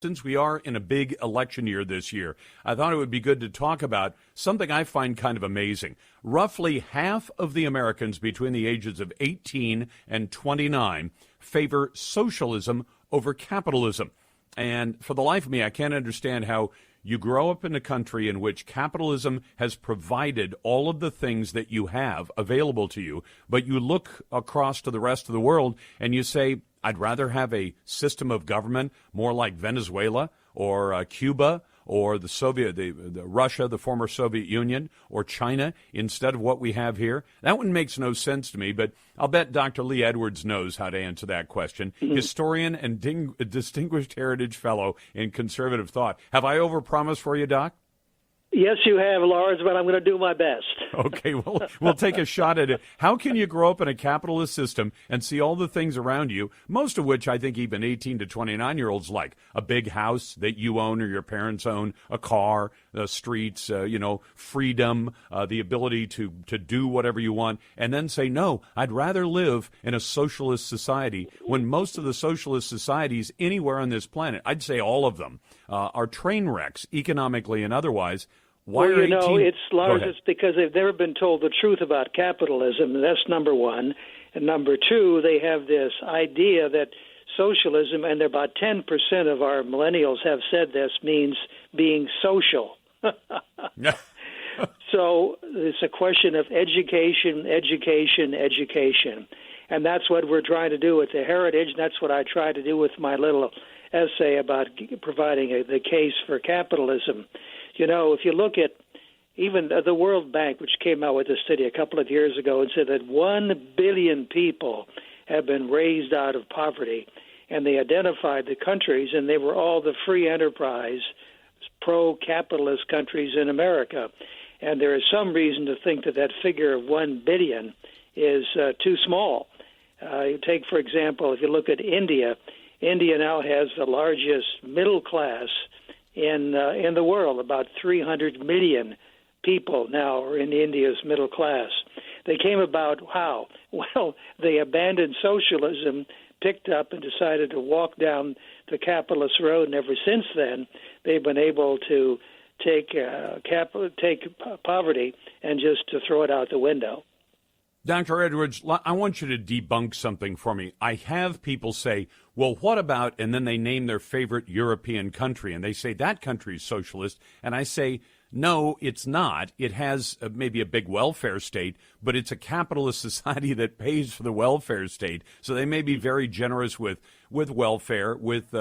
Since we are in a big election year this year, I thought it would be good to talk about something I find kind of amazing. Roughly half of the Americans between the ages of 18 and 29 favor socialism over capitalism. And for the life of me, I can't understand how you grow up in a country in which capitalism has provided all of the things that you have available to you, but you look across to the rest of the world and you say, I'd rather have a system of government more like Venezuela or Cuba or the Russia, the former Soviet Union, or China, instead of what we have here. That one makes no sense to me, but I'll bet Dr. Lee Edwards knows how to answer that question. Historian and distinguished heritage fellow in conservative thought. Have I overpromised for you, Doc? Yes, you have, Lars, but I'm going to do my best. Okay, well, we'll take a shot at it. How can you grow up in a capitalist system and see all the things around you, most of which I think even 18 to 29-year-olds like? A big house that you own or your parents own, a car, streets, freedom, the ability to do whatever you want, and then say, no, I'd rather live in a socialist society when most of the socialist societies anywhere on this planet, I'd say all of them, are train wrecks, economically and otherwise. Why well, you know, it's, Lars, it's because they've never been told the truth about capitalism. That's number one. And number two, they have this idea that socialism, and about 10% of our millennials have said this, means being social. So it's a question of education. And that's what we're trying to do with the heritage. That's what I try to do with my little essay about providing the case for capitalism. You know, if you look at even the World Bank, which came out with a study a couple of years ago and said that 1 billion people have been raised out of poverty, and they identified the countries, and they were all the free enterprise, pro-capitalist countries in America. And there is some reason to think that that figure of 1 billion is too small. You take, for example, if you look at India, India now has the largest middle class in the world. About 300 million people now are in India's middle class. They came about how? Well, they abandoned socialism, picked up and decided to walk down the capitalist road, and ever since then, they've been able to take poverty and just to throw it out the window. Dr. Edwards, I want you to debunk something for me. I have people say, well, what about, and then they name their favorite European country, and they say that country is socialist, and I say, no, it's not. It has maybe a big welfare state, but it's a capitalist society that pays for the welfare state. So they may be very generous with welfare, with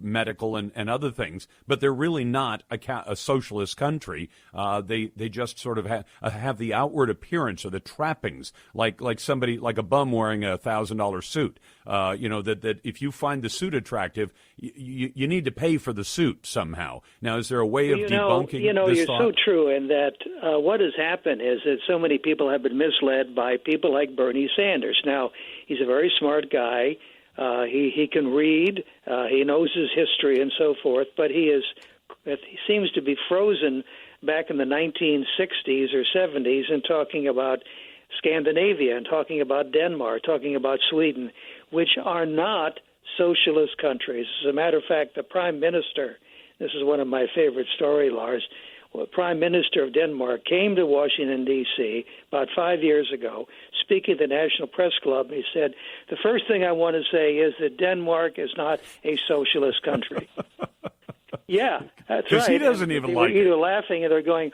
medical and other things, but they're really not a socialist country. They just sort of have the outward appearance or the trappings, like somebody, like a bum wearing a $1,000 suit. That if you find the suit attractive, you need to pay for the suit somehow. Now, is there a way of debunking this you're thought? so true in that what has happened is that so many people have been misled by people like Bernie Sanders. Now, he's a very smart guy. He can read. He knows his history and so forth, but he seems to be frozen back in the 1960s or 70s and talking about Scandinavia and talking about Denmark, talking about Sweden, which are not socialist countries. As a matter of fact, the Prime Minister, this is one of my favorite stories, Lars, Prime Minister of Denmark came to Washington, D.C. about 5 years ago, speaking at the National Press Club, and he said, the first thing I want to say is that Denmark is not a socialist country. Yeah, that's right. Because he doesn't even like it. They're either laughing and they're going,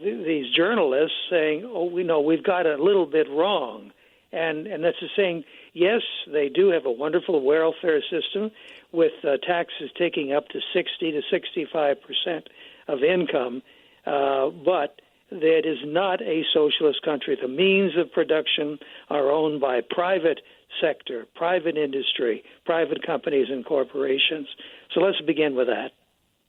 these journalists saying, we've got a little bit wrong. And that's the saying, yes, they do have a wonderful welfare system with taxes taking up to 60 to 65% of income, but that is not a socialist country. The means of production are owned by private sector, private industry, private companies and corporations. So let's begin with that.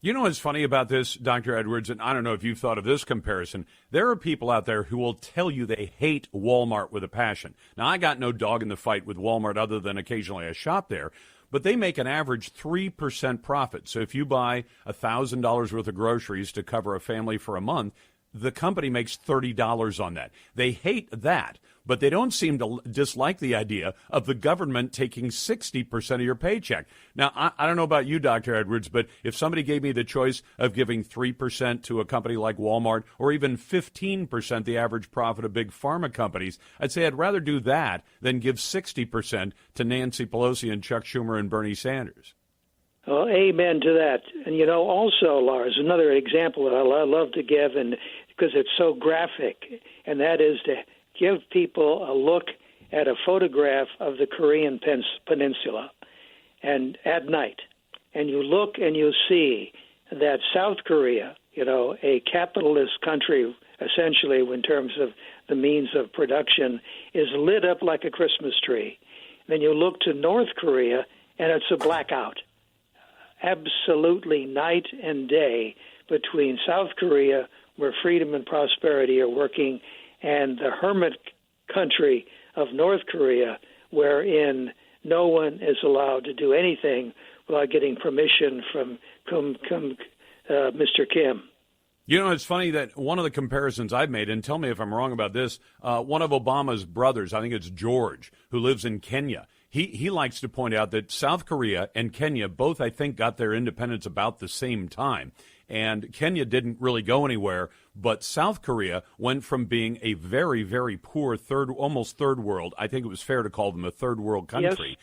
You know what's funny about this, Dr. Edwards, and I don't know if you've thought of this comparison. There are people out there who will tell you they hate Walmart with a passion. Now, I got no dog in the fight with Walmart other than occasionally I shop there, but they make an average 3% profit. So if you buy $1,000 worth of groceries to cover a family for a month, the company makes $30 on that. They hate that, but they don't seem to dislike the idea of the government taking 60% of your paycheck. Now, I don't know about you, Dr. Edwards, but if somebody gave me the choice of giving 3% to a company like Walmart or even 15%, the average profit of big pharma companies, I'd say I'd rather do that than give 60% to Nancy Pelosi and Chuck Schumer and Bernie Sanders. Well, amen to that. And, you know, also, Lars, another example that I love to give, and because it's so graphic, and that is to give people a look at a photograph of the Korean Peninsula and at night. And you look and you see that South Korea, you know, a capitalist country, essentially, in terms of the means of production, is lit up like a Christmas tree. Then you look to North Korea, and it's a blackout. Absolutely night and day between South Korea, where freedom and prosperity are working, and the hermit country of North Korea, wherein no one is allowed to do anything without getting permission from Mr. Kim. You know, it's funny that one of the comparisons I've made, and tell me if I'm wrong about this, one of Obama's brothers, I think it's George, who lives in Kenya, he likes to point out that South Korea and Kenya both, I think, got their independence about the same time. And Kenya didn't really go anywhere, but South Korea went from being a very, very poor almost third world, I think it was fair to call them a third world country,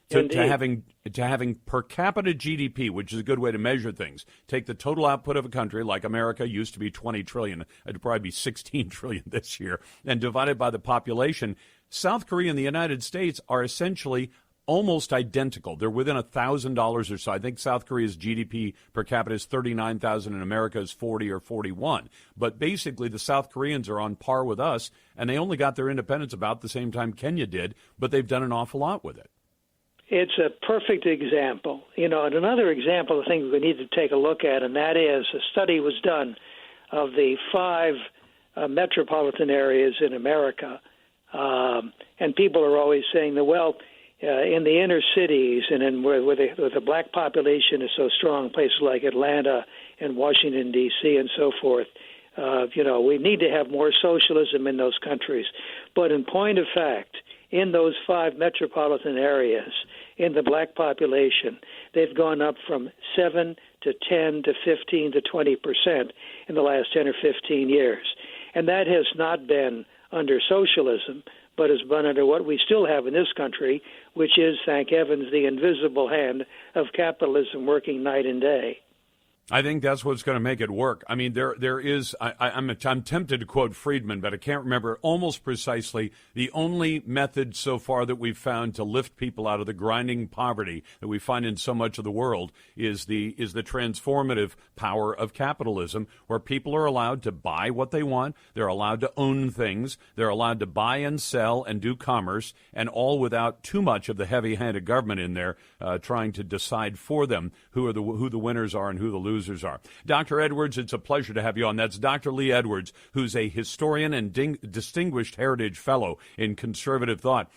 yes, to having per capita GDP, which is a good way to measure things. Take the total output of a country like America used to be 20 trillion, it'd probably be 16 trillion this year, and divided by the population. South Korea and the United States are essentially almost identical. They're within $1,000 or so. I think South Korea's GDP per capita is 39,000 and America's 40 or 41. But basically, the South Koreans are on par with us, and they only got their independence about the same time Kenya did, but they've done an awful lot with it. It's a perfect example. You know, and another example I think we need to take a look at, and that is a study was done of the 5 metropolitan areas in America. And people are always saying that, well, in the inner cities and in where the black population is so strong, places like Atlanta and Washington, D.C. and so forth, you know, we need to have more socialism in those countries. But in point of fact, in those 5 metropolitan areas, in the black population, they've gone up from 7 to 10 to 15 to 20% in the last 10 or 15 years. And that has not been under socialism, but has been under what we still have in this country, which is, thank heavens, the invisible hand of capitalism working night and day. I think that's what's going to make it work. I mean, there is, I'm tempted to quote Friedman, but I can't remember almost precisely. The only method so far that we've found to lift people out of the grinding poverty that we find in so much of the world is the transformative power of capitalism, where people are allowed to buy what they want, they're allowed to own things, they're allowed to buy and sell and do commerce, and all without too much of the heavy-handed government in there trying to decide for them who the winners are and who the losers are. Dr. Edwards, it's a pleasure to have you on. That's Dr. Lee Edwards, who's a historian and distinguished heritage fellow in conservative thought.